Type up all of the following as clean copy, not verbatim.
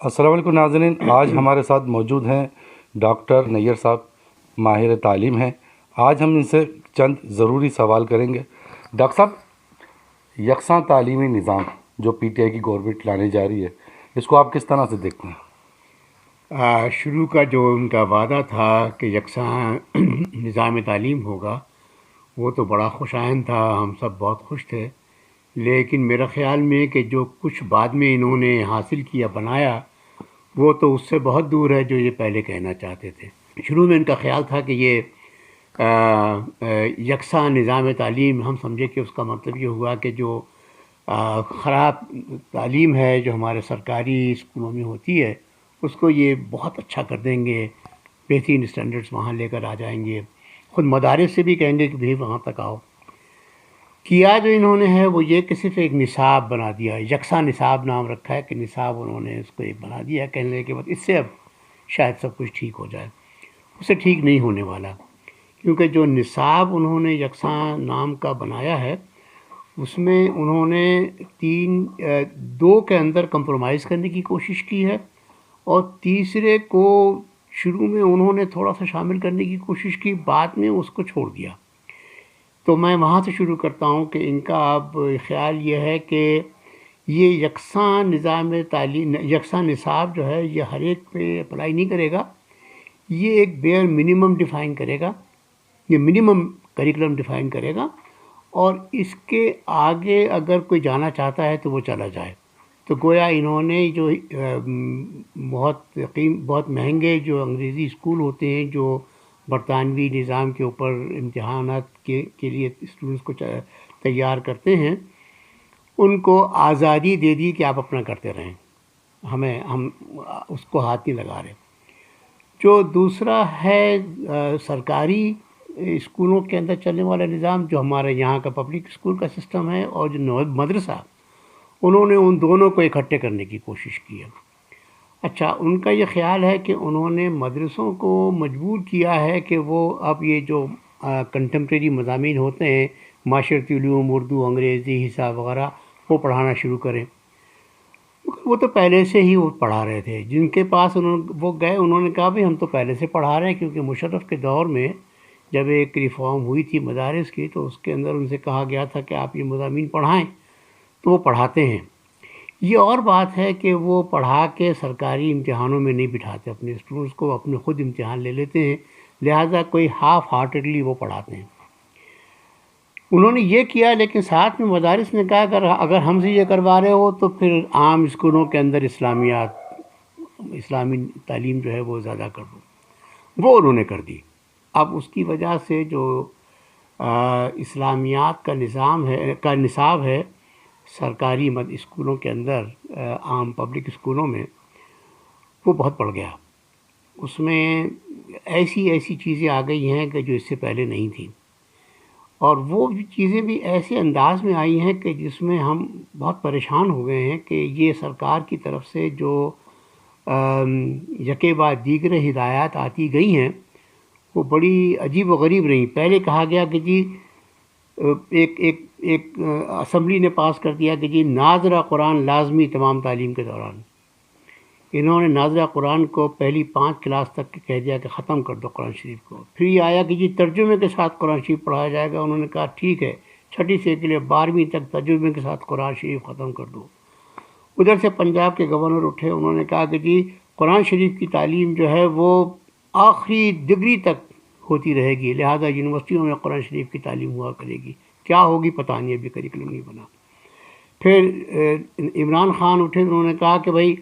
السلام علیکم ناظرین، آج ہمارے ساتھ موجود ہیں ڈاکٹر نیّر صاحب، ماہر تعلیم ہیں۔ آج ہم ان سے چند ضروری سوال کریں گے۔ ڈاکٹر صاحب، یکساں تعلیمی نظام جو پی ٹی آئی کی گورنمنٹ لانے جا رہی ہے، اس کو آپ کس طرح سے دیکھتے ہیں؟ شروع کا جو ان کا وعدہ تھا کہ یکساں نظام تعلیم ہوگا، وہ تو بڑا خوش آئند تھا، ہم سب بہت خوش تھے۔ لیکن میرا خیال میں کہ جو کچھ بعد میں انہوں نے حاصل کیا، بنایا، وہ تو اس سے بہت دور ہے جو یہ پہلے کہنا چاہتے تھے۔ شروع میں ان کا خیال تھا کہ یہ یکساں نظام تعلیم، ہم سمجھے کہ اس کا مطلب یہ ہوا کہ جو خراب تعلیم ہے جو ہمارے سرکاری اسکولوں میں ہوتی ہے، اس کو یہ بہت اچھا کر دیں گے، بہترین اسٹینڈرڈس وہاں لے کر آ جائیں گے، خود مدارس سے بھی کہیں گے کہ بھی وہاں تک آؤ۔ کیا جو انہوں نے ہے وہ یہ کہ صرف ایک نصاب بنا دیا، یکساں نصاب نام رکھا ہے کہ نصاب انہوں نے اس کو ایک بنا دیا، کہنے کے بعد اس سے اب شاید سب کچھ ٹھیک ہو جائے۔ اس سے ٹھیک نہیں ہونے والا، کیونکہ جو نصاب انہوں نے یکساں نام کا بنایا ہے، اس میں انہوں نے دو کے اندر کمپرومائز کرنے کی کوشش کی ہے، اور تیسرے کو شروع میں انہوں نے تھوڑا سا شامل کرنے کی کوشش کی، بعد میں اس کو چھوڑ دیا۔ تو میں وہاں سے شروع کرتا ہوں کہ ان کا اب خیال یہ ہے کہ یہ یکساں نظام تعلیم، یکساں نصاب جو ہے یہ ہر ایک پہ اپلائی نہیں کرے گا، یہ ایک بیئر منیمم ڈیفائن کرے گا، یہ منیمم کریکولم ڈیفائن کرے گا، اور اس کے آگے اگر کوئی جانا چاہتا ہے تو وہ چلا جائے۔ تو گویا انہوں نے جو بہت مہنگے جو انگریزی اسکول ہوتے ہیں جو برطانوی نظام کے اوپر امتحانات کے لیے اسٹوڈنٹس کو تیار کرتے ہیں، ان کو آزادی دے دی کہ آپ اپنا کرتے رہیں، ہم اس کو ہاتھ نہیں لگا رہے۔ جو دوسرا ہے سرکاری اسکولوں کے اندر چلنے والا نظام، جو ہمارے یہاں کا پبلک اسکول کا سسٹم ہے، اور جو مدرسہ، انہوں نے ان دونوں کو اکٹھے کرنے کی کوشش کی ہے۔ اچھا، ان کا یہ خیال ہے کہ انہوں نے مدرسوں کو مجبور کیا ہے کہ وہ اب یہ جو کنٹمپریری مضامین ہوتے ہیں، معاشرتی علوم، اردو، انگریزی، حساب وغیرہ، وہ پڑھانا شروع کریں۔ وہ تو پہلے سے ہی وہ پڑھا رہے تھے، جن کے پاس وہ گئے، انہوں نے کہا بھی ہم تو پہلے سے پڑھا رہے ہیں، کیونکہ مشرف کے دور میں جب ایک ریفارم ہوئی تھی مدارس کی، تو اس کے اندر ان سے کہا گیا تھا کہ آپ یہ مضامین پڑھائیں، تو وہ پڑھاتے ہیں۔ یہ اور بات ہے کہ وہ پڑھا کے سرکاری امتحانوں میں نہیں بٹھاتے اپنے اسٹوڈنٹس کو، اپنے خود امتحان لے لیتے ہیں، لہٰذا کوئی ہاف ہارٹیڈلی وہ پڑھاتے ہیں۔ انہوں نے یہ کیا، لیکن ساتھ میں مدارس نے کہا اگر ہم سے یہ کروا رہے ہو تو پھر عام اسکولوں کے اندر اسلامی تعلیم جو ہے وہ زیادہ کر دو۔ وہ انہوں نے کر دی۔ اب اس کی وجہ سے جو اسلامیات کا نصاب ہے سرکاری اسکولوں کے اندر، عام پبلک اسکولوں میں، وہ بہت بڑھ گیا۔ اس میں ایسی چیزیں آ گئی ہیں کہ جو اس سے پہلے نہیں تھیں، اور وہ چیزیں بھی ایسے انداز میں آئی ہیں کہ جس میں ہم بہت پریشان ہو گئے ہیں کہ یہ سرکار کی طرف سے جو یکے بعد دیگر ہدایات آتی گئی ہیں، وہ بڑی عجیب و غریب رہیں۔ پہلے کہا گیا کہ جی ایک اسمبلی نے پاس کر دیا کہ جی ناظرہ قرآن لازمی تمام تعلیم کے دوران۔ انہوں نے ناظرہ قرآن کو پہلی 5 کلاس تک کہہ دیا کہ ختم کر دو قرآن شریف کو۔ پھر یہ آیا کہ جی ترجمے کے ساتھ قرآن شریف پڑھایا جائے گا، انہوں نے کہا ٹھیک ہے، 6ٹھی سے کے لیے 12ویں تک ترجمے کے ساتھ قرآن شریف ختم کر دو۔ ادھر سے پنجاب کے گورنر اٹھے، انہوں نے کہا کہ جی قرآن شریف کی تعلیم جو ہے وہ آخری ڈگری تک ہوتی رہے گی، لہذا یونیورسٹیوں میں قرآن شریف کی تعلیم ہوا کرے گی۔ کیا ہوگی پتہ نہیں، ابھی کریکولم نہیں بنا۔ پھر عمران خان اٹھے، انہوں نے کہا کہ بھائی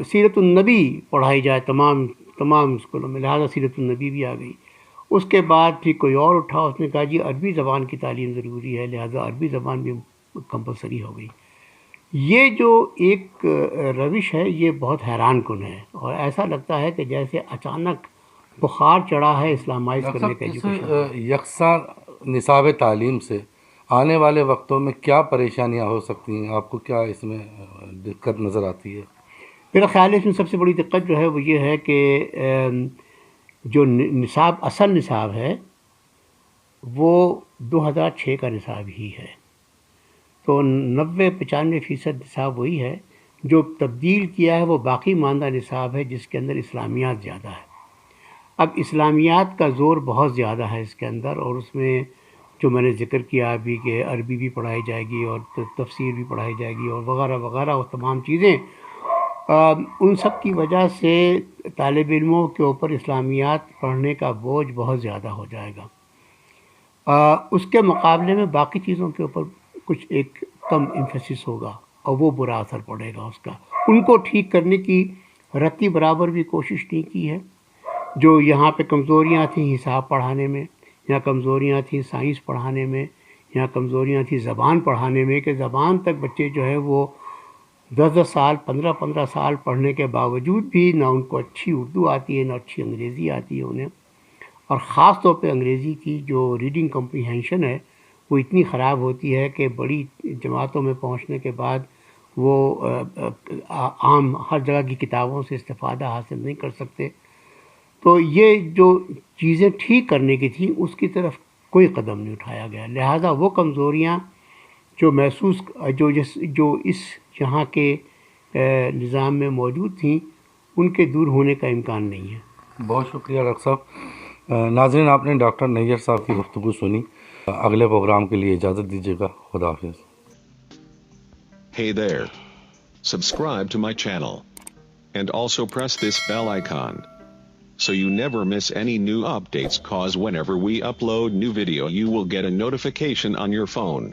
سیرت النبی پڑھائی جائے تمام اسکولوں میں، لہذا سیرت النبی بھی آ گئی۔ اس کے بعد پھر کوئی اور اٹھا، اس نے کہا جی عربی زبان کی تعلیم ضروری ہے، لہذا عربی زبان بھی کمپلسری ہو گئی۔ یہ جو ایک روش ہے یہ بہت حیران کن ہے، اور ایسا لگتا ہے کہ جیسے اچانک بخار چڑھا ہے اسلامائز کرنے کا ایجوکیشن۔ یکساں نصاب تعلیم سے آنے والے وقتوں میں کیا پریشانیاں ہو سکتی ہیں؟ آپ کو کیا اس میں دقت نظر آتی ہے؟ میرا خیال ہے اس میں سب سے بڑی دقت جو ہے وہ یہ ہے کہ جو اصل نصاب ہے وہ 2006 کا نصاب ہی ہے، تو 90-95% نصاب وہی ہے۔ جو تبدیل کیا ہے وہ باقی ماندہ نصاب ہے جس کے اندر اسلامیات زیادہ ہے. اب اسلامیات کا زور بہت زیادہ ہے اس کے اندر، اور اس میں جو میں نے ذکر کیا ابھی کہ عربی بھی پڑھائی جائے گی اور تفسیر بھی پڑھائی جائے گی اور وغیرہ وغیرہ، وہ تمام چیزیں ان سب کی وجہ سے طالب علموں کے اوپر اسلامیات پڑھنے کا بوجھ بہت زیادہ ہو جائے گا. اس کے مقابلے میں باقی چیزوں کے اوپر کچھ ایک کم ایمفیسس ہوگا اور وہ برا اثر پڑے گا اس کا. ان کو ٹھیک کرنے کی رتی برابر بھی کوشش نہیں کی ہے. جو یہاں پہ کمزوریاں تھیں حساب پڑھانے میں، یا کمزوریاں تھیں سائنس پڑھانے میں، یا کمزوریاں تھیں زبان پڑھانے میں، کہ زبان تک بچے جو ہے وہ 10 سال 15 سال پڑھنے کے باوجود بھی نہ ان کو اچھی اردو آتی ہے نہ اچھی انگریزی آتی ہے انہیں. اور خاص طور پہ انگریزی کی جو ریڈنگ کمپریہنشن ہے وہ اتنی خراب ہوتی ہے کہ بڑی جماعتوں میں پہنچنے کے بعد وہ عام ہر جگہ کی کتابوں سے استفادہ حاصل نہیں کر سکتے. تو یہ جو چیزیں ٹھیک کرنے کی تھیں اس کی طرف کوئی قدم نہیں اٹھایا گیا. لہٰذا وہ کمزوریاں جو محسوس جو اس یہاں کے نظام میں موجود تھیں ان کے دور ہونے کا امکان نہیں ہے. بہت شکریہ ڈاکٹر صاحب. ناظرین، آپ نے ڈاکٹر نیّر صاحب کی گفتگو سنی. اگلے پروگرام کے لیے اجازت دیجیے گا. خدا حافظ. Hey there. Subscribe to my channel. And also press this bell icon, so you never miss any new updates, cause whenever we upload new video you will get a notification on your phone.